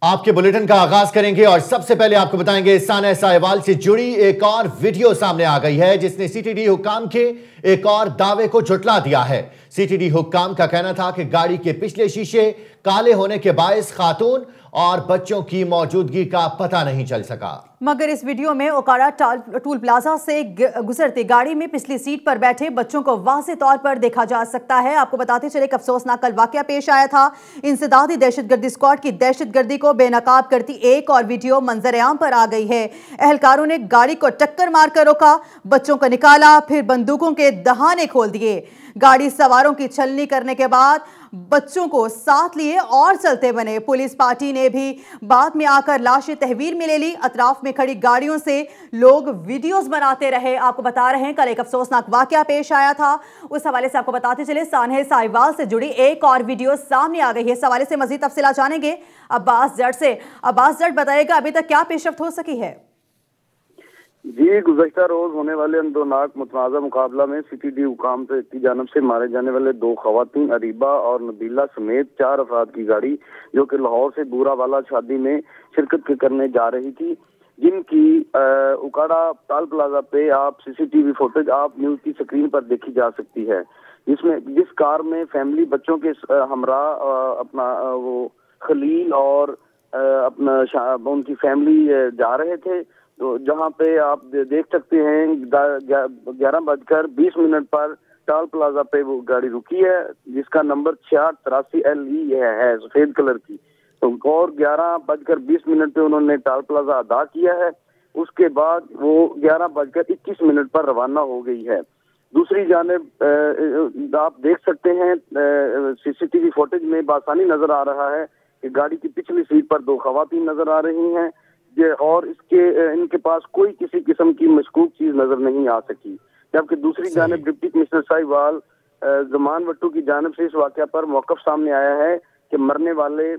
आपके बुलेटिन का आगाज करेंगे और सबसे पहले आपको बताएंगे साना साहिवाल से जुड़ी एक और वीडियो सामने आ गई है जिसने सीटीडी हुक्काम के एक और दावे को झुटला दिया है। सीटीडी हुक्काम का कहना था कि गाड़ी के पिछले शीशे काले होने के बायस खातून और बच्चों की मौजूदगी का पता नहीं चल सका। मगर इस वीडियो में ओकाड़ा टूल प्लाजा से गुजरती गाड़ी में पिछली सीट पर बैठे बच्चों को वाज़ेह तौर पर देखा जा सकता है। आपको बताते चले एक अफसोसनाक कल वाकया पेश आया था। इंसदादी दहशतगर्दी स्क्वाड की दहशतगर्दी को बेनकाब करती एक और वीडियो मंजर-ए-आम पर आ गई है। एहलकारों ने गाड़ी को टक्कर मारकर रोका, बच्चों को निकाला, फिर बंदूकों के दहाने खोल दिए। गाड़ी सवारों की छलनी करने के बाद बच्चों को साथ लिए और चलते बने। पुलिस पार्टी ने भी बाद में आकर लाशें तहवील में ले ली। अतराफ में खड़ी गाड़ियों से लोग वीडियोस बनाते रहे। आपको बता रहे हैं कल एक अफसोसनाक वाकया पेश आया था। उस हवाले से आपको बताते चले साना साहिवाल से जुड़ी एक और वीडियो सामने आ गई है। इस हवाले से मजीद तफसीलात जानेंगे अब्बास जट से। अब्बास जट, बताइएगा अभी तक क्या पेशरफ्त हो सकी है? जी, गुज़श्ता रोज होने वाले अंदोनाक मुतनाज़ा मुकाबला में सीटीडी हुकाम की जानिब से मारे जाने वाले दो खवातीन अरीबा और नबीला समेत 4 अफराद की गाड़ी जो कि लाहौर से बूरावाला शादी में शिरकत करने जा रही थी, जिनकी उकाड़ा टोल प्लाजा पे आप सीसीटीवी फुटेज आप न्यूज की स्क्रीन पर देखी जा सकती है, जिस कार में फैमिली बच्चों के हमरा अपना वो खलील और अपना उनकी फैमिली जा रहे थे। तो जहां पे आप देख सकते हैं 11:20 पर टोल प्लाजा पे वो गाड़ी रुकी है जिसका नंबर 6683 LE है सफेद कलर की। तो और 11:20 पे उन्होंने टोल प्लाजा अदा किया है। उसके बाद वो 11:21 पर रवाना हो गई है। दूसरी जानिब आप देख सकते हैं सीसीटीवी फुटेज में बासानी नजर आ रहा है कि गाड़ी की पिछली सीट पर 2 खवातीन नजर आ रही हैं और इनके पास कोई किसी किस्म की मशकूक चीज नजर नहीं आ सकी। जबकि दूसरी जानिब डिप्टी कमिश्नर साहिवाल जमान वट्टू की जानिब से इस वाकया पर मौकफ सामने आया है कि मरने वाले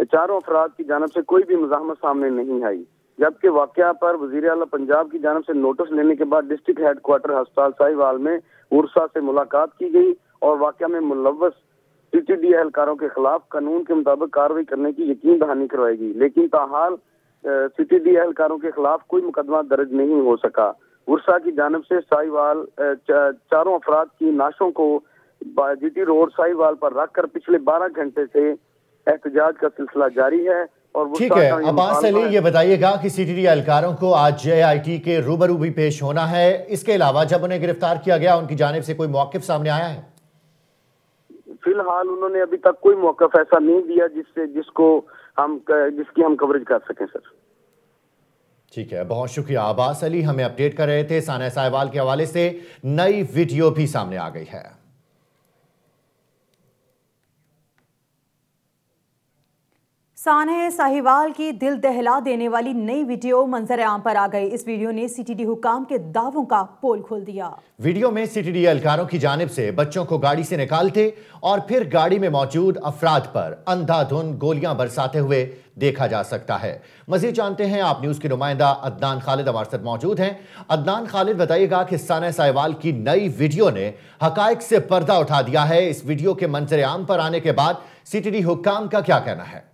4 अफराद की जानिब से कोई भी मुज़ाहमत सामने नहीं आई। जबकि वाकया पर वज़ीर आला पंजाब की जानिब से नोटिस लेने के बाद डिस्ट्रिक्ट हेडक्वार्टर अस्पताल साहिवाल में उर्सा से मुलाकात की गई और वाकया में मुलव्वस सीटीडी एहलकारों के खिलाफ कानून के मुताबिक कार्रवाई करने की यकीन दहानी करवाएगी। लेकिन ताहाल सीटीडी एहलकारों के खिलाफ कोई मुकदमा दर्ज नहीं हो सका। उर्सा की जानिब से साहिवाल 4 अफराद की नाशों को जीटी रोड साहिवाल पर रखकर पिछले 12 घंटे से एहतजाज का सिलसिला जारी है। और ठीक है अब्बास अली, ये बताइएगा कि सीटीडी एहलकारों को आज JIT के रूबरू भी पेश होना है। इसके अलावा जब उन्हें गिरफ्तार किया गया उनकी जानिब से कोई मौक़िफ़ सामने आया है? फिलहाल उन्होंने अभी तक कोई मौक़िफ़ ऐसा नहीं दिया जिसकी हम कवरेज कर सकें सर। ठीक है, बहुत शुक्रिया अब्बास अली, हमें अपडेट कर रहे थे। साना साहिवाल के हवाले से नई वीडियो भी सामने आ गई है। साना साहिवाल की दिल दहला देने वाली नई वीडियो मंजर-ए-आम पर आ गई। इस वीडियो ने सीटीडी हुक्काम के दावों का पोल खोल दिया। वीडियो में सीटीडी एहलकारों की जानिब से बच्चों को गाड़ी से निकालते और फिर गाड़ी में मौजूद अफराद पर अंधाधुंध गोलियां बरसाते हुए देखा जा सकता है। मजीद जानते हैं आप न्यूज के नुमाइंदा अदनान खालिद हमारे साथ मौजूद हैं। अदनान खालिद, बताइएगा कि साना साहिवाल की नई वीडियो ने हकायक से पर्दा उठा दिया है। इस वीडियो के मंजर-ए-आम पर आने के बाद सीटीडी हुक्काम का क्या कहना है?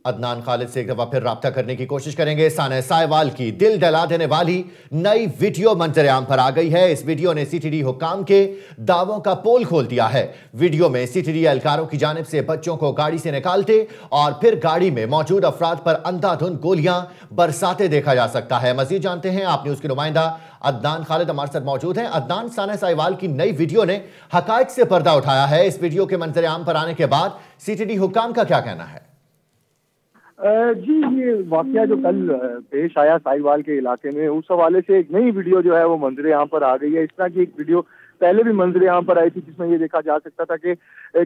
अदनान खालिद से एक दफा फिर राब्ता करने की कोशिश करेंगे। साना साहिवाल की दिल दहला देने वाली नई वीडियो मंजर-ए-आम पर आ गई है। इस वीडियो ने सीटीडी हुक्काम के दावों का पोल खोल दिया है। वीडियो में सीटीडी एहलकारों की जानिब से बच्चों को गाड़ी से निकालते और फिर गाड़ी में मौजूद अफराद पर अंधाधुंध गोलियां बरसाते देखा जा सकता है। मजीद जानते हैं आप न्यूज के नुमाइंदा अदनान खालिद हमारे साथ मौजूद हैं। अदनान, साना साहिवाल की नई वीडियो ने हकायक से पर्दा उठाया है। इस वीडियो के मंजर-ए-आम पर आने के बाद सीटीडी हुक्काम का क्या कहना है? जी, ये वाकया जो कल पेश आया साहिवाल के इलाके में, उस हवाले से एक नई वीडियो जो है वो मंजर-ए-आम पर आ गई है। इस तरह की एक वीडियो पहले भी मंजर-ए-आम पर आई थी जिसमें ये देखा जा सकता था कि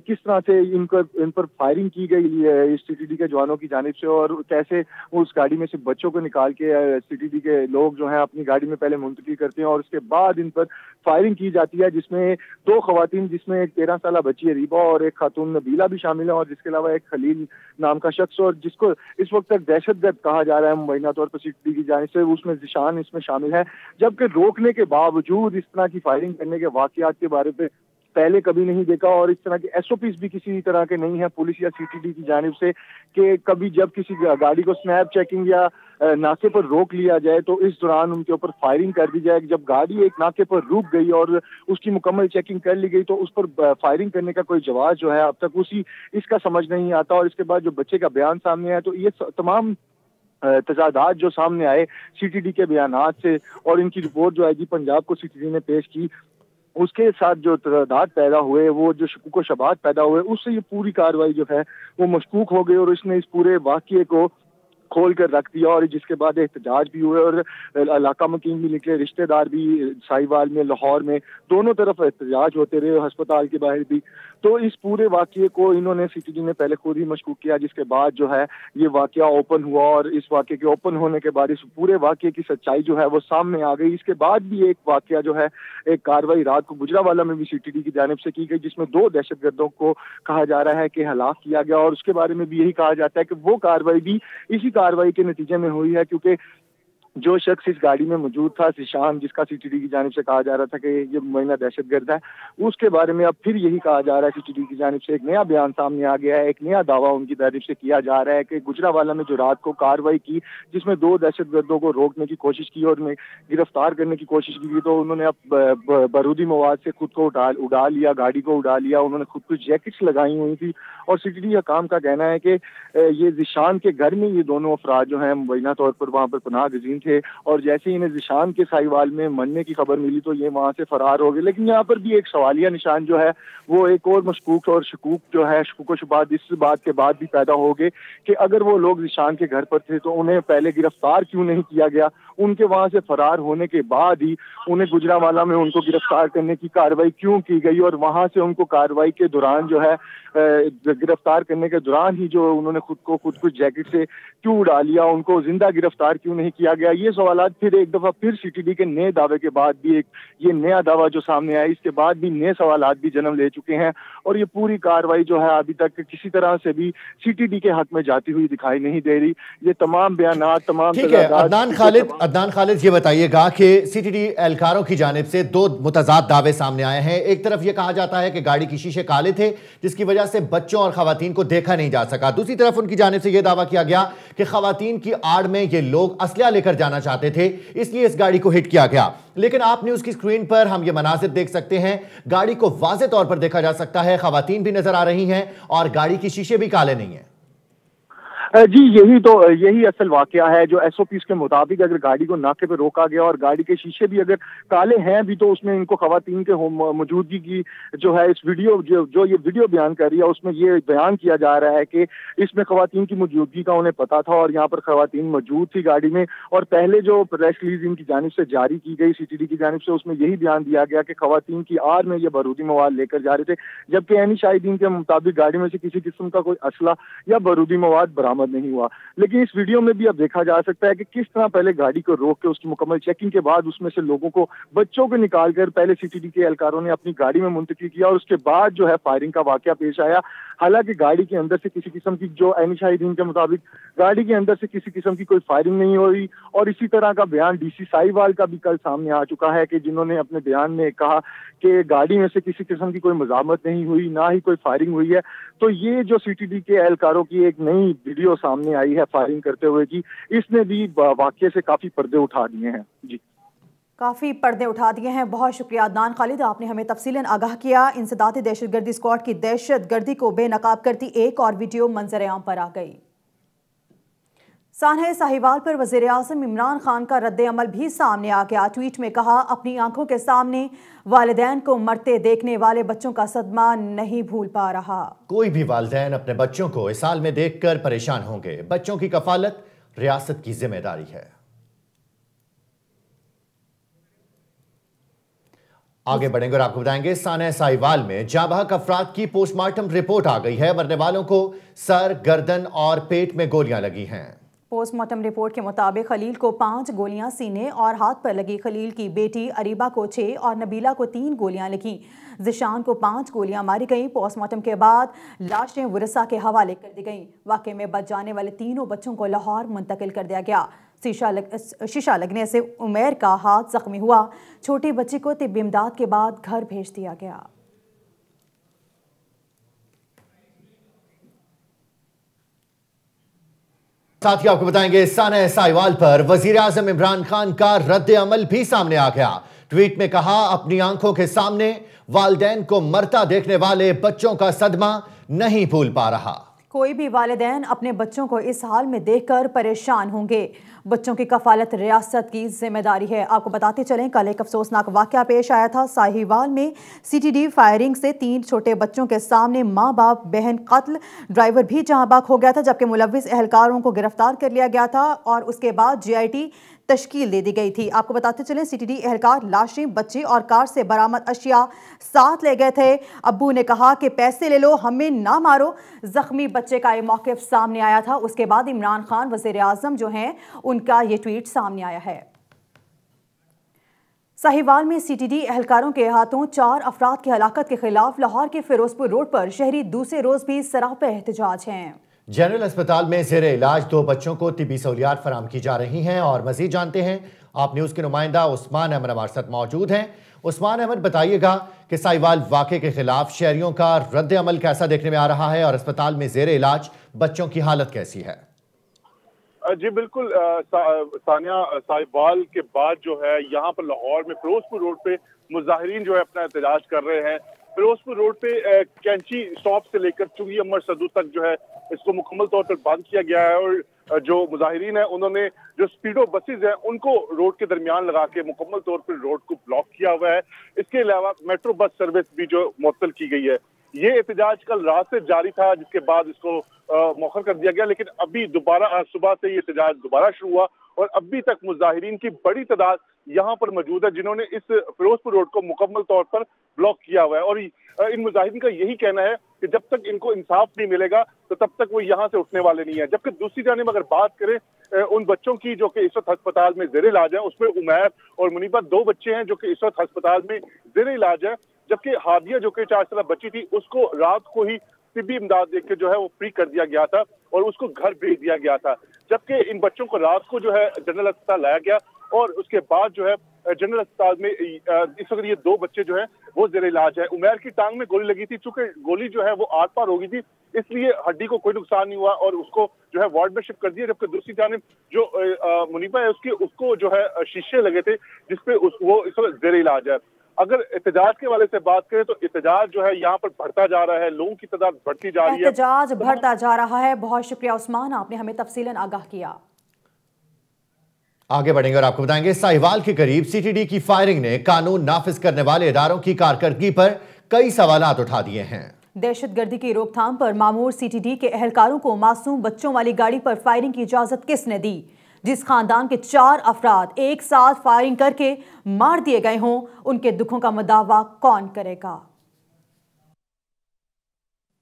किस तरह से इन पर फायरिंग की गई है इस सीटीडी के जवानों की जानिब से और कैसे उस गाड़ी में से बच्चों को निकाल के सीटीडी के लोग जो हैं अपनी गाड़ी में पहले मुंतकिल करते हैं और उसके बाद इन पर फायरिंग की जाती है, जिसमें 2 खवातीन, जिसमें एक 13 साल बच्ची अरीबा और एक खातून नबीला भी शामिल है और जिसके अलावा एक खलील नाम का शख्स और जिसको इस वक्त तक दहशतगर्द कहा जा रहा है मुबैना तौर पर सीटीडी की जानिब से, उसमें जिशान इसमें शामिल है। जबकि रोकने के बावजूद इस तरह की फायरिंग करने के वाकयात के बारे में पहले कभी नहीं देखा, और इस तरह के SOPs भी किसी तरह के नहीं है पुलिस या CTD की जानिब से कि कभी जब किसी गाड़ी को स्नैप चेकिंग या नाके पर रोक लिया जाए तो इस दौरान उनके ऊपर फायरिंग कर दी जाए। जब गाड़ी एक नाके पर रुक गई और उसकी मुकम्मल चेकिंग कर ली गई तो उस पर फायरिंग करने का कोई जवाब जो है अब तक इसका समझ नहीं आता। और इसके बाद जो बच्चे का बयान सामने आया तो ये तमाम तजादात जो सामने आए CTD के बयानात से और इनकी रिपोर्ट जो IG पंजाब को CTD ने पेश की, उसके साथ जो तजादात पैदा हुए, वो जो शकूक व शबाहत पैदा हुए, उससे ये पूरी कार्रवाई जो है वो मशकूक हो गई और इसने इस पूरे वाक़ये को खोल कर रख दिया। और जिसके बाद एहतजाज भी हुए और इलाका मकीन भी निकले, रिश्तेदार भी साहिवाल में, लाहौर में, दोनों तरफ एहतजाज होते रहे, अस्पताल के बाहर भी। तो इस पूरे वाक़ये को इन्होंने CTD ने पहले खुद ही मशकूक किया, जिसके बाद जो है ये वाक़या ओपन हुआ और इस वाक़ये के ओपन होने के बाद इस पूरे वाक़ये की सच्चाई जो है वो सामने आ गई। इसके बाद भी एक वाक़या जो है, एक कार्रवाई रात को गुजरावाला में भी CTD की जानिब से की गई, जिसमें 2 दहशतगर्दों को कहा जा रहा है कि हलाक किया गया, और उसके बारे में भी यही कहा जाता है कि वो कार्रवाई भी इसी कार्रवाई के नतीजे में हुई है, क्योंकि जो शख्स इस गाड़ी में मौजूद था, ज़ीशान, जिसका CTD की जानिब से कहा जा रहा था कि ये मुबैना दहशतगर्द है, उसके बारे में अब फिर यही कहा जा रहा है CTD की जानिब से। एक नया बयान सामने आ गया है, एक नया दावा उनकी जानिब से किया जा रहा है कि गुजरावाला में जो रात को कार्रवाई की, जिसमें 2 दहशतगर्दों को रोकने की कोशिश की और उन्हें गिरफ्तार करने की कोशिश की, तो उन्होंने अब बारूदी मवाद से खुद को उड़ा लिया, गाड़ी को उड़ा लिया। उन्होंने खुद को जैकेट्स लगाई हुई थी और CTD का काम का कहना है कि ये ज़ीशान के घर में ये दोनों अफराद जो हैं मुबैना तौर पर वहाँ पर पनाह गज़ीन थे, और जैसे ही इन्हें ज़ीशान के साहिवाल में मरने की खबर मिली तो ये वहाँ से फरार हो गए। लेकिन यहाँ पर भी एक सवालिया निशान जो है वो एक और मशकूक और शकूक जो है, शकूक व शुबात इस बात के बाद भी पैदा हो गए कि अगर वो लोग ज़ीशान के घर पर थे तो उन्हें पहले गिरफ्तार क्यों नहीं किया गया। उनके वहाँ से फरार होने के बाद ही उन्हें गुजरावाला में उनको गिरफ्तार करने की कार्रवाई क्यों की गई, और वहाँ से उनको कार्रवाई के दौरान जो है गिरफ्तार करने के दौरान ही जो उन्होंने खुद को जैकेट से क्यों उड़ा लिया, उनको जिंदा गिरफ्तार क्यों नहीं किया गया। ये सवाल फिर एक दफा फिर CTD के नए दावे के बाद भी एक ये नया दावा जो सामने आया, इसके बाद भी नए सवाल भी जन्म ले चुके हैं, और ये पूरी कार्रवाई जो है अभी तक किसी तरह से भी CTD के हक में जाती हुई दिखाई नहीं दे रही। ये तमाम बयानात, तमाम ठीक है। अदनान खालिद ये बताइएगा कि CTD एहलकारों की जानिब से 2 मुतजाद दावे सामने आए हैं। एक तरफ ये कहा जाता है कि गाड़ी के शीशे काले थे जिसकी वजह से बच्चों और खवातीन को देखा नहीं जा सका। दूसरी तरफ उनकी जानिब से यह दावा किया गया कि खवातीन की आड़ में ये लोग असला लेकर जाना चाहते थे, इसलिए इस गाड़ी को हिट किया गया। लेकिन आप न्यूज़ की स्क्रीन पर हम ये मनाज़िर देख सकते हैं, गाड़ी को वाज़े तौर पर देखा जा सकता है, खवातीन भी नजर आ रही हैं और गाड़ी की शीशे भी काले नहीं हैं। जी यही असल वाकया है। जो SOPs के मुताबिक अगर गाड़ी को नाके पे रोका गया और गाड़ी के शीशे भी अगर काले हैं भी तो उसमें इनको खवातीन के मौजूदगी की जो है इस वीडियो जो ये वीडियो बयान कर रही है उसमें ये बयान किया जा रहा है कि इसमें खवातीन की मौजूदगी का उन्हें पता था और यहाँ पर खवातीन मौजूद थी गाड़ी में। और पहले जो प्रेस रिलीज इनकी जानिब से जारी की गई CTD की जानिब से उसमें यही बयान दिया गया कि खवातीन की आड़ में ये बारूदी मवाद लेकर जा रहे थे, जबकि ऐनी शाहिदीन के मुताबिक गाड़ी में से किसी किस्म का कोई असला या बारूदी मवाद बरामद नहीं हुआ। लेकिन इस वीडियो में भी अब देखा जा सकता है कि किस तरह पहले गाड़ी को रोक के उसकी मुकम्मल चेकिंग के बाद उसमें से लोगों को, बच्चों को निकाल कर पहले CTD के एहलकारों ने अपनी गाड़ी में मुंतकिल किया और उसके बाद जो है फायरिंग का वाकया पेश आया। हालांकि गाड़ी के अंदर से किसी किस्म की, जो ऐनी शाहिदीन के मुताबिक गाड़ी के अंदर से किसी किस्म की कोई फायरिंग नहीं हुई। और इसी तरह का बयान DC साहिवाल का भी कल सामने आ चुका है कि जिन्होंने अपने बयान में कहा कि गाड़ी में से किसी किस्म की कोई मज़ामत नहीं हुई, ना ही कोई फायरिंग हुई है। तो ये जो CTD के एहलकारों की एक नई वीडियो सामने आई है फायरिंग करते हुए की, इसने भी वाकये से काफी पर्दे उठा दिए हैं। जी, काफ़ी पर्दे उठा दिए हैं। बहुत शुक्रिया अदनान खालिद, आपने हमें तफसीलन आगाह किया। इंसदादी दहशतगर्दी स्क्वाड की दहशतगर्दी को बेनकाब करती एक और वीडियो मंजर-ए-आम पर आ गई। सानहे साहिवाल पर वज़ीर आज़म इमरान खान का रद्द-ए-अमल भी सामने आ गया। ट्वीट में कहा, अपनी आंखों के सामने वालिदैन को मरते देखने वाले बच्चों का सदमा नहीं भूल पा रहा। कोई भी वालिदैन अपने बच्चों को इस हाल में देखकर परेशान होंगे। बच्चों की कफालत रियासत की जिम्मेदारी है। आगे बढ़ेंगे और आपको बताएंगे, सानहे साहिवाल में जाबाक अफराद की पोस्टमार्टम रिपोर्ट आ गई है। मरने वालों को सर, गर्दन और पेट में गोलियां लगी हैं। पोस्टमार्टम रिपोर्ट के मुताबिक खलील को 5 गोलियां सीने और हाथ पर लगी। खलील की बेटी अरीबा को 6 और नबीला को 3 गोलियां लगी। ज़ीशान को 5 गोलियां मारी गईं। पोस्टमार्टम के बाद लाशें वरसा के हवाले कर दी गईं। वाक़े में बच जाने वाले तीनों बच्चों को लाहौर मुंतकिल कर दिया गया। शीशा लगने से उमैर का हाथ जख्मी हुआ। छोटी बच्ची को तिब्बी इमदाद के बाद घर भेज दिया गया। साथ ही आपको बताएंगे साना साहिवाल पर वजीर आजम इमरान खान का रद्द अमल भी सामने आ गया। ट्वीट में कहा, अपनी आंखों के सामने वालिदैन को मरता देखने वाले बच्चों का सदमा नहीं भूल पा रहा। कोई भी वालिदैन अपने बच्चों को इस हाल में देखकर परेशान होंगे। बच्चों की कफालत रियासत की जिम्मेदारी है। आपको बताते चलें, कल एक अफसोसनाक वाकया पेश आया था। साहिवाल में सीटीडी फायरिंग से 3 छोटे बच्चों के सामने माँ बाप बहन कत्ल, ड्राइवर भी जहां बाक हो गया था, जबकि मुलविस एहलकारों को गिरफ्तार कर लिया गया था और उसके बाद जीआईटी तश्कील दे दी गई थी। आपको बताते चलें, सीटीडी एहलकार लाशें, बच्चे और कार से बरामद अशिया साथ ले गए थे। अब्बू ने कहा कि पैसे ले लो, हमें ना मारो। जख्मी बच्चे का ये मौक़िफ़ सामने आया था। उसके बाद इमरान खान वज़ीर आज़म जो हैं, उनका ये ट्वीट सामने आया है। साहिवाल में सीटीडी एहलकारों के हाथों 4 अफराद की हलाकत के खिलाफ लाहौर के फिरोजपुर रोड पर शहरी दूसरे रोज भी सरापा एहतजाज हैं। जनरल अस्पताल में ज़ेरे इलाज 2 बच्चों को तिब्बी सहूलियात फराम की जा रही हैं और मजीद जानते हैं आप न्यूज़ के नुमाइंदा उस्मान अहमद हमारे साथ मौजूद हैं। उस्मान अहमद, बताइएगा कि साहिवाल वाक़े के खिलाफ शहरियों का रद्द अमल कैसा देखने में आ रहा है और अस्पताल में ज़ेरे इलाज बच्चों की हालत कैसी है? जी बिल्कुल, सानिया, साहिवाल के बाद जो है यहाँ पर लाहौर में फिरोजपुर रोड पे मुजाहिरीन जो है अपना एहतजाज कर रहे हैं। फिरोजपुर रोड पे कैंची स्टॉप से लेकर चुंगी अमर सदू तक जो है इसको मुकम्मल तौर पर बंद किया गया है और जो मुजाहिरीन है उन्होंने जो स्पीडो बसेज हैं उनको रोड के दरमियान लगा के मुकम्मल तौर पर रोड को ब्लॉक किया हुआ है। इसके अलावा मेट्रो बस सर्विस भी जो मुअत्तल की गई है। ये एहतजाज कल रात से जारी था, जिसके बाद इसको मौखर कर दिया गया, लेकिन अभी दोबारा आज सुबह से ये एहतजाज दोबारा शुरू हुआ और अभी तक मुजाहिरीन की बड़ी तादाद यहाँ पर मौजूद है जिन्होंने इस फिरोजपुर रोड को मुकम्मल तौर पर ब्लॉक किया हुआ है। और इन मुजाहिरीन का यही कहना है कि जब तक इनको इंसाफ नहीं मिलेगा तो तब तक वो यहाँ से उठने वाले नहीं है। जबकि दूसरी जानिब अगर बात करें उन बच्चों की जो कि इस वक्त अस्पताल में ज़ेरे इलाज है, उसमें उमैर और मुनीबा 2 बच्चे हैं जो कि इस वक्त अस्पताल में ज़ेरे इलाज है। जबकि हादिया जो कि 4 साल बच्ची थी उसको रात को ही तिब्बी इमदाद देकर जो है वो फ्री कर दिया गया था और उसको घर भेज दिया गया था। जबकि इन बच्चों को रात को जो है जनरल अस्पताल लाया गया और उसके बाद जो है जनरल अस्पताल में इस वक्त ये 2 बच्चे जो है वो ज़ेरे इलाज है। उमैर की टांग में गोली लगी थी, चूंकि गोली जो है वो आर पार हो गई थी इसलिए हड्डी को कोई नुकसान नहीं हुआ और उसको जो है वार्ड में शिफ्ट कर दिया। जबकि दूसरी जानिब जो मुनीबा है उसको जो है शीशे लगे थे जिसपे वो इस वक्त ज़ेरे इलाज है। अगर एहतजाज के वाले से बात करें तो एहतजाज जो है यहाँ पर बढ़ता जा रहा है, लोगों की तादाद बढ़ती जा रही है, एहतजाज बढ़ता जा रहा है। बहुत शुक्रिया उस्मान, आपने हमें तफसीलन आगाह किया। आगे बढ़ेंगे और आपको बताएंगे साहिवाल के करीब सीटीडी की फायरिंग ने कानून नाफिज करने वाले इदारों की कारकर्दगी पर कई सवालात उठा दिए हैं। दहशतगर्दी की रोकथाम पर मामूर सीटीडी के एहलकारों को मासूम बच्चों वाली गाड़ी पर फायरिंग की इजाजत किसने दी? जिस खानदान के 4 अफराद एक साथ फायरिंग करके मार दिए गए हों, उनके दुखों का मुदावा कौन करेगा?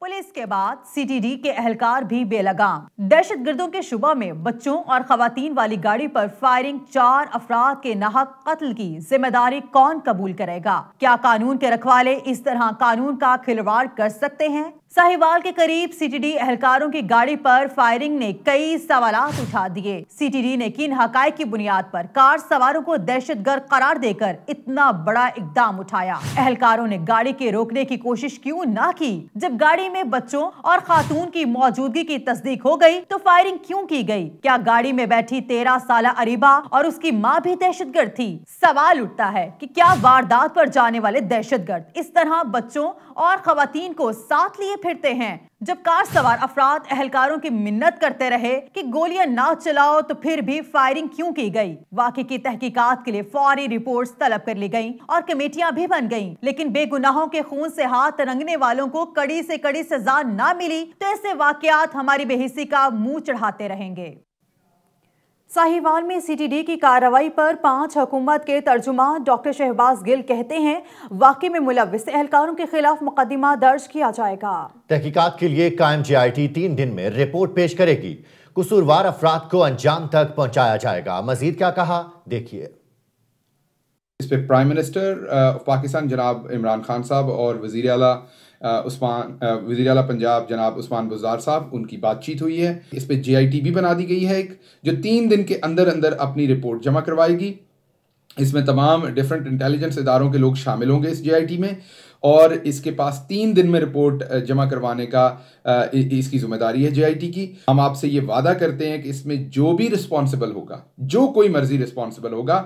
पुलिस के बाद सीटीडी के एहलकार भी बेलगाम। दहशतगर्दों के शुबा में बच्चों और खवातीन वाली गाड़ी पर फायरिंग, 4 अफराद के नाहक कत्ल की जिम्मेदारी कौन कबूल करेगा? क्या कानून के रखवाले इस तरह कानून का खिलवाड़ कर सकते हैं? साहिवाल के करीब सीटीडी एहलकारों की गाड़ी पर फायरिंग ने कई सवालात उठा दिए। सीटीडी ने किन हकायक की बुनियाद पर कार सवारों को दहशतगर्द करार देकर इतना बड़ा इकदाम उठाया? एहलकारों ने गाड़ी के रोकने की कोशिश क्यों ना की? जब गाड़ी में बच्चों और खातून की मौजूदगी की तस्दीक हो गई तो फायरिंग क्यों की गई? क्या गाड़ी में बैठी 13 साल अरीबा और उसकी माँ भी दहशतगर्द थी? सवाल उठता है कि क्या वारदात पर जाने वाले दहशतगर्द इस तरह बच्चों और खवातीन को साथ लिए फिरते हैं? जब कार सवार अफराद एहलकारों की मिन्नत करते रहे कि गोलियां ना चलाओ तो फिर भी फायरिंग क्यों की गई? वाकई की तहकीकात के लिए फौरी रिपोर्ट्स तलब कर ली गईं और कमेटियां भी बन गईं, लेकिन बेगुनाहों के खून से हाथ रंगने वालों को कड़ी से कड़ी सजा ना मिली तो ऐसे वाकयात हमारी बेहिसी का मुंह चढ़ाते रहेंगे। साहिवाल में सीटीडी की कार्रवाई पर 5 हुकूमत के तर्जुमान डॉक्टर शहबाज गिल कहते हैं वाकई में मुलव्विस एहलकारों के खिलाफ मुकदमा दर्ज किया जाएगा। तहकीकात के लिए कायम जीआईटी 3 दिन में रिपोर्ट पेश करेगी। कसूरवार अफराद को अंजाम तक पहुंचाया जाएगा। मजीद क्या कहा, देखिए। इस पे प्राइम मिनिस्टर पाकिस्तान जनाब इमरान खान साहब और वज़ीर आला पंजाब जनाब उस्मान बुज़दार साहब, उनकी बातचीत हुई है। इस पे जीआईटी भी बना दी गई है एक, जो 3 दिन के अंदर अंदर अपनी रिपोर्ट जमा करवाएगी। इसमें तमाम डिफरेंट इंटेलिजेंस इदारों के लोग शामिल होंगे इस जीआईटी में और इसके पास 3 दिन में रिपोर्ट जमा करवाने का इसकी जिम्मेदारी है JIT की। हम आपसे ये वादा करते हैं कि इसमें जो भी रिस्पॉन्सिबल होगा, जो कोई मर्जी रिस्पॉन्सिबल होगा,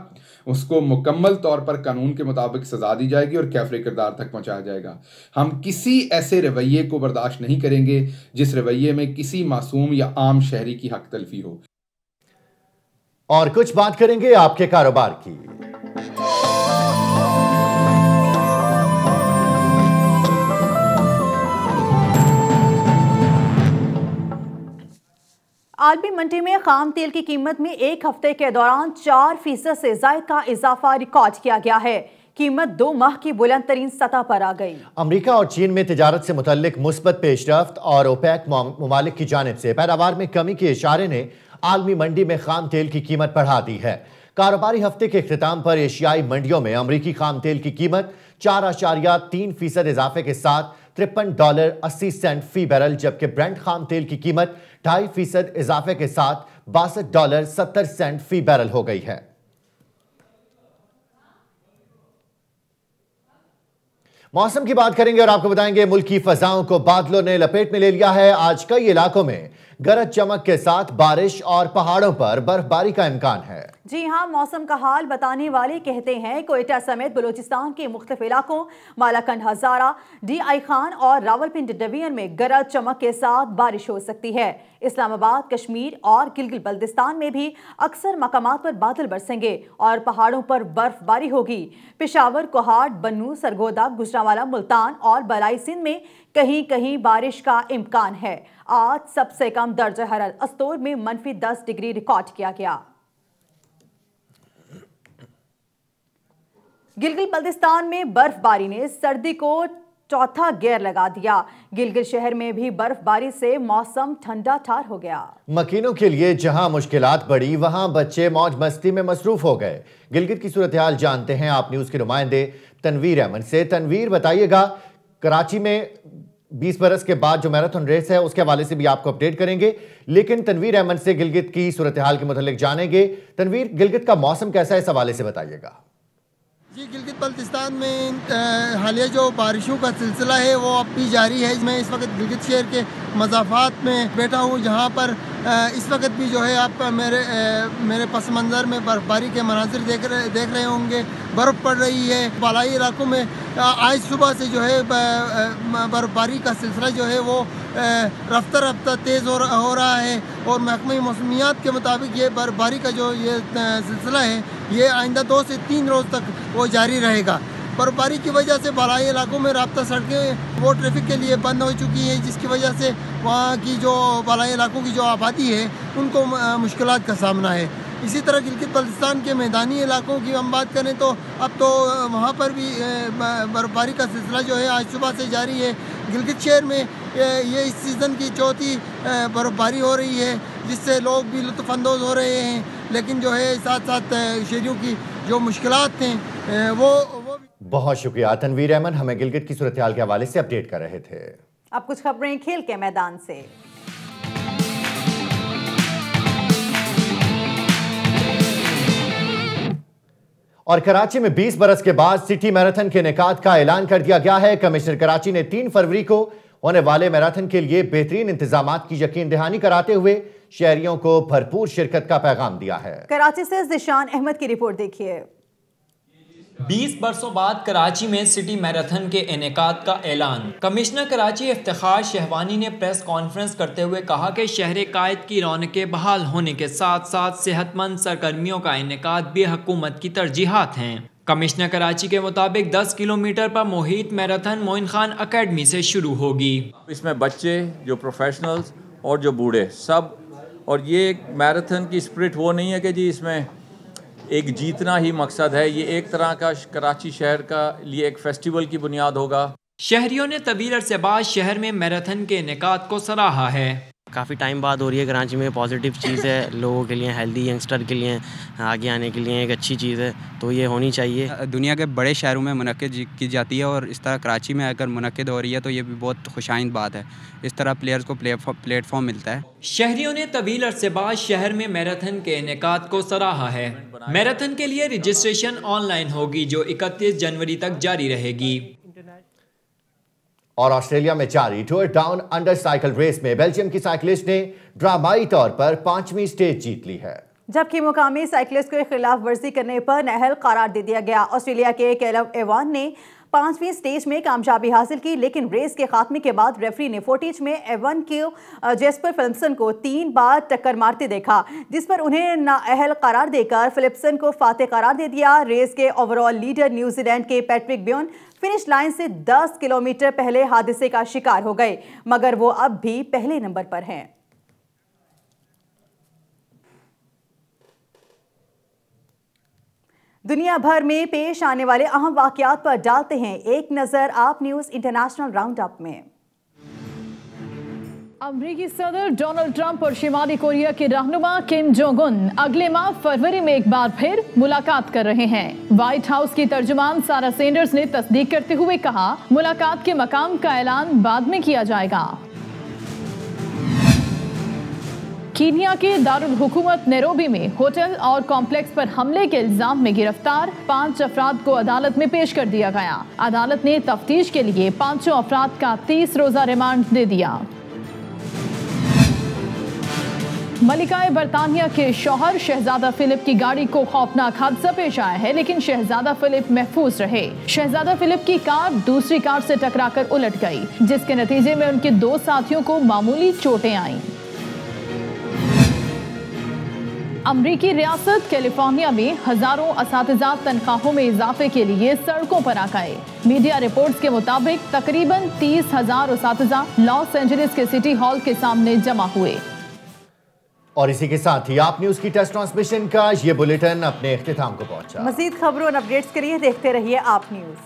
उसको मुकम्मल तौर पर कानून के मुताबिक सजा दी जाएगी और कैफरे किरदार तक पहुंचाया जाएगा। हम किसी ऐसे रवैये को बर्दाश्त नहीं करेंगे जिस रवैये में किसी मासूम या आम शहरी की हक तलफी हो। और कुछ बात करेंगे आपके कारोबार की। आलमी मंडी में खाम तेल की कीमत में एक हफ्ते के दौरान 4% से ज्यादा का इजाफा रिकॉर्ड किया गया है। कीमत 2 माह की बुलंद तरीन सतह पर आ गई। अमेरिका और चीन में तिजारत से मुतल्लिक मुस्बत पेशरफ्त और ओपेक ममालिक की जानिब से पैदावार में कमी के इशारे ने आलमी मंडी में खाम तेल की कीमत बढ़ा दी है। कारोबारी हफ्ते के इख्तिताम पर एशियाई मंडियों में अमरीकी खाम तेल की कीमत 4.3% इजाफे के साथ $53.80 फी बैरल, जबकि ब्रेंट खाम तेल की कीमत 2.5% इजाफे के साथ $62.70 फी बैरल हो गई है। मौसम की बात करेंगे और आपको बताएंगे मुल्क की फजाओं को बादलों ने लपेट में ले लिया है। आज कई इलाकों में गरज चमक के साथ बारिश और पहाड़ों पर बर्फबारी का इम्कान है। जी हां, मौसम का हाल बताने वाले कहते हैं कोयटा समेत बलूचिस्तान के मुख्तलिफ इलाकों मालाकंड, हजारा, DI खान और रावलपिंडी डिवीजन में गरज चमक के साथ बारिश हो सकती है। इस्लामाबाद, कश्मीर और गिलगित बल्तिस्तान में भी अक्सर मकामात पर बादल बरसेंगे और पहाड़ों पर बर्फबारी होगी। पेशावर, कोहाट, बन्नू, सरगोदा, गुजरांवाला, मुल्तान और बलाई सिंध में कहीं कहीं बारिश का इम्कान है। आज सबसे कम दर्जा हरारत अस्तोर में -10 डिग्री रिकॉर्ड किया गया। गिलगित बल्तिस्तान में बर्फबारी ने सर्दी को चौथा गियर लगा दिया। गिलगित शहर में भी बर्फबारी से मौसम ठंडा ठार हो गया। मकीनों के लिए जहां मुश्किलात बढ़ी, वहां बच्चे मौज मस्ती में मसरूफ हो गए। गिलगित की सूरत हाल जानते हैं आप न्यूज के नुमाइंदे तनवीर अहमद से। तनवीर, बताइएगा, कराची में 20 बरस के बाद जो मैराथन रेस है उसके हवाले से भी आपको अपडेट करेंगे, लेकिन तनवीर अहमद से गिलगित की सूरत हाल के मुतालिक जानेंगे। तनवीर, गिलगित का मौसम कैसा है, इस हवाले से बताइएगा। जी, गिलगित बल्तिस्तान में हालिया जो बारिशों का सिलसिला है वो अब भी जारी है। मैं इस वक्त गिलगित शहर के मज़ाफ़ात में बैठा हूँ, जहाँ पर इस वक्त भी जो है आप मेरे पस मंज़र में बर्फ़बारी के मनाज़िर देख रहे होंगे। बर्फ़ पड़ रही है। बालाई इलाकों में आज सुबह से जो है बर्फ़बारी का सिलसिला जो है वो रफ्ता रफ्ता तेज़ हो रहा है और महकमे मौसमियात के मुताबिक ये बर्फ़बारी का जो ये सिलसिला है ये आइंदा 2 से 3 रोज़ तक वो जारी रहेगा। बर्फबारी की वजह से बालाई इलाकों में राब्ता सड़कें वो ट्रैफिक के लिए बंद हो चुकी हैं, जिसकी वजह से वहाँ की जो बालाई इलाकों की जो आबादी है उनको मुश्किलात का सामना है। इसी तरह गिलगित बल्तिस्तान के मैदानी इलाकों की हम बात करें तो अब तो वहाँ पर भी बर्फबारी का सिलसिला जो है आज सुबह से जारी है। गिलगित शहर में ये इस सीज़न की चौथी बर्फबारी हो रही है, जिससे लोग भी लुत्फ़अंदोज़ हो रहे हैं, लेकिन जो है साथ साथ शहरियों की जो मुश्किलात हैं वो बहुत शुक्रिया तनवीर अहमद, हमें गिलगित की सूरत हाल के हवाले से अपडेट कर रहे थे। अब कुछ खबरें खेल के मैदान से। और कराची में 20 बरस के बाद सिटी मैराथन के इनेकाद का ऐलान कर दिया गया है। कमिश्नर कराची ने 3 फरवरी को होने वाले मैराथन के लिए बेहतरीन इंतजामात की यकीन दहानी कराते हुए शहरियों को भरपूर शिरकत का पैगाम दिया है। कराची से जिशान अहमद की रिपोर्ट देखिए। 20 बरसों बाद कराची में सिटी मैराथन के इनेकाद का ऐलान। कमिश्नर कराची इफ्तिखार शहवानी ने प्रेस कॉन्फ्रेंस करते हुए कहा कि शहर कायद की रौनकें बहाल होने के साथ साथ सेहतमंद सरगर्मियों का इनेकाद भी हुकूमत की तरजीहात हैं। कमिश्नर कराची के मुताबिक 10 किलोमीटर पर मुहित मैराथन मोइन खान अकेडमी से शुरू होगी। इसमें बच्चे, जो प्रोफेशनल्स और जो बूढ़े सब, और ये मैराथन की स्पिरिट वो नहीं है कि जी इसमें एक जीतना ही मकसद है, ये एक तरह का कराची शहर का लिए एक फेस्टिवल की बुनियाद होगा। शहरियों ने तवील अरसे बाद शहर में मैराथन के इनेकाद को सराहा है। काफ़ी टाइम बाद हो रही है कराची में, पॉजिटिव चीज़ है लोगों के लिए, हेल्दी यंगस्टर के लिए आगे आने के लिए एक अच्छी चीज़ है, तो ये होनी चाहिए। दुनिया के बड़े शहरों में मुनक्किद की जाती है और इस तरह कराची में अगर मुनक्किद हो रही है तो ये भी बहुत खुशाइंद बात है। इस तरह प्लेयर्स को प्लेटफॉर्म मिलता है। शहरियों ने तवील अरसे बाद शहर में मैराथन के इनेकाद को सराहा है। मैराथन के लिए रजिस्ट्रेशन ऑनलाइन होगी जो 31 जनवरी तक जारी रहेगी। और ऑस्ट्रेलिया में जारी tour down under cycle race में बेल्जियम की साइकिलिस्ट ने ड्रामाई तौर पर 5वीं स्टेज जीत ली है, जबकि मुकामी साइकिलिस्ट को खिलाफ वर्जी करने पर नाअहल करार दे दिया गया। ऑस्ट्रेलिया के कैलम एवान ने 5वीं स्टेज में कामयाबी हासिल की, लेकिन रेस के खात्मे के बाद रेफरी ने फुटेज में एवन के जेस्पर फिलिप्सन को 3 बार टक्कर मारते देखा, जिस पर उन्हें नाअहल करार देकर फिलिप्सन को फातेह करार दे दिया। रेस के ओवरऑल लीडर न्यूजीलैंड के पैट्रिक ब्योन फिनिश लाइन से 10 किलोमीटर पहले हादसे का शिकार हो गए, मगर वो अब भी पहले नंबर पर हैं। दुनिया भर में पेश आने वाले अहम वाकयात पर डालते हैं एक नजर आप न्यूज इंटरनेशनल राउंड अप में। अमेरिकी सदर डोनाल्ड ट्रंप और शिमाली कोरिया के रहनुमा किम जोंग उन अगले माह फरवरी में एक बार फिर मुलाकात कर रहे हैं। व्हाइट हाउस की तर्जुमान सारा सैंडर्स ने तस्दीक करते हुए कहा, मुलाकात के मकाम का ऐलान बाद में किया जाएगा। कीनिया के दारुल हुकूमत नैरोबी में होटल और कॉम्प्लेक्स पर हमले के इल्जाम में गिरफ्तार 5 अफराद को अदालत में पेश कर दिया गया। अदालत ने तफ्तीश के लिए 5 अफराद का 30 रोजा रिमांड दे दिया। मलिकाए बरतानिया के शौहर शहजादा फिलिप की गाड़ी को खौफनाक हादसा पेश आया है, लेकिन शहजादा फिलिप महफूज रहे। शहजादा फिलिप की कार दूसरी कार से टकराकर उलट गई, जिसके नतीजे में उनके 2 साथियों को मामूली चोटें आईं। अमरीकी रियासत कैलिफोर्निया में हजारों असातिज़ा तनख्वाहों में इजाफे के लिए सड़कों पर आ गए। मीडिया रिपोर्ट्स के मुताबिक तकरीबन 30,000 असातिज़ा लॉस एंजलिस के सिटी हॉल के सामने जमा हुए। और इसी के साथ ही आप न्यूज की टेस्ट ट्रांसमिशन का ये बुलेटिन अपने इख्तिताम को पहुंचा। मजीद खबरों और अपडेट्स के लिए देखते रहिए आप न्यूज।